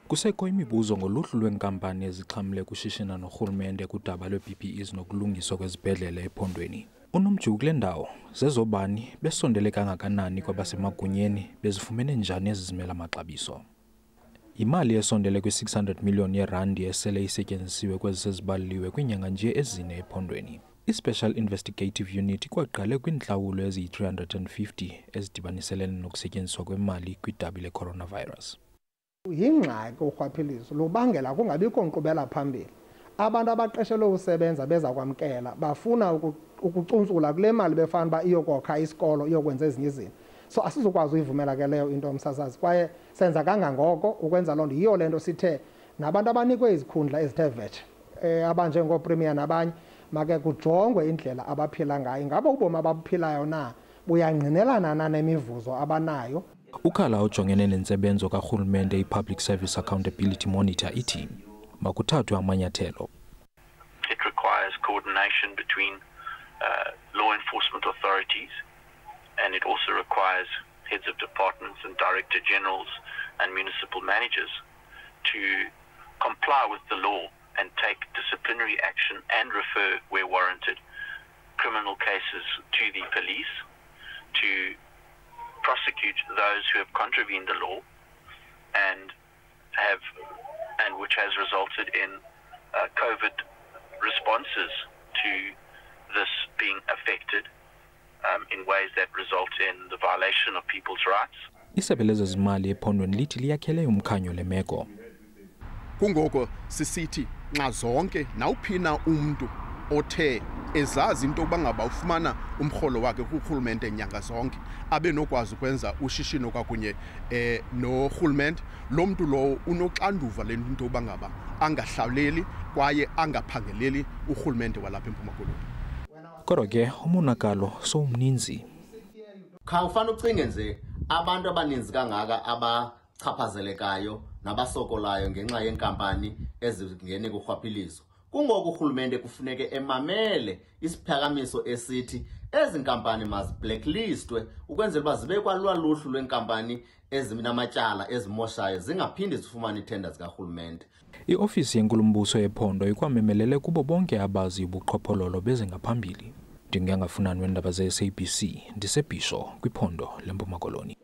Kusekho imibuzo ngoluhlu lweenkampani ezixhamle kushishina noRhulumente kudaba lwePPEs nokulungiswa kwezibhedlele ephondweni. Unomju kule ndawo, zezobani besondele kangakanani kwabasemagunyeni bezifumene njani ezizimela amaxabiso. Imali esondele kwi-600 million yeerandi esele isetyenzisiwe kwezisezibaliwe kwiinyanga nje ezine ephondweni. I-Special Investigative Unit ikwaqale kwintlawulo eziyi-350 ezidibaniselene nokusetyenziswa kwemali kwidabi le-coronavirus. Yingxaki urhwaphilizo lubangela kungabikho nkqubela phambili. Abantu abaqeshelwe usebenza beza kwamkela bafuna ukucuntsula kule mali befana uba iyokokha isikolo iyokwenza ezinye izinto. So asizokwazi uyivumela ke leyo into umsasazi kwaye senza kangangoko ukwenza loo nto. Yiyo le nto sithe nabantu abanikwe izikhundla ezithe vetshe abanjengoopremier nabanye make kujongwe indlela abaphila ngayo. Ingaba ubomi abaphilayo na buyangqinelana na nemivuzo abanayo? Ukhala ojongene nentsebenzo kaRhulumente i-Public Service Accountability Monitor ithi makuthathwe amanyathelo. It requires coordination between law enforcement authorities, and it also requires heads of departments and director generals and municipal managers to comply with the law and take disciplinary action and refer, where warranted, criminal cases to the police to prosecute those who have contravened the law and which has resulted in COVID responses to this being affected in ways that result in the violation of people's rights. Isebe lezezimali ephondweni lithi liyakhele umkhanyo le meko. Kungoko sisithi nxa zonke nawuphina umuntu othe ezazi into bangaba ufumana umkholo wakhe kuHulumende nyanga zonke abe nokwazi ukwenza ushishino kwakunye noRhulumente, lo muntu lo unoxanduva lento bangaba angahlawuleli kwaye angaphangeleli uRhulumente walapha eMpuma Koloni. Kodwa ke umonakalo sowumninzi. Khawufana ucinge nje abantu abaninzi kangaka abachaphazelekayo nabasokolayo ngenxa yenkampani ezingene kurhwaphilizo. Kungoku uRhulumente kufuneke emamele isiphakamiso esithi ezinkampani maziblacklistwe ukwenzela uba zibe kwalwaluhlu lwenkampani ezinamatyala ezimoshayo zingaphindi zifumane iithenda zikaRhulumente. I-ofisi yenkulumbuso yephondo ikwamemelele kubo bonke abazi ubuqhophololo bezingaphambili. Ndingangafunani weendaba ze-SABC ndisebhisho kwiphondo leMpuma Koloni.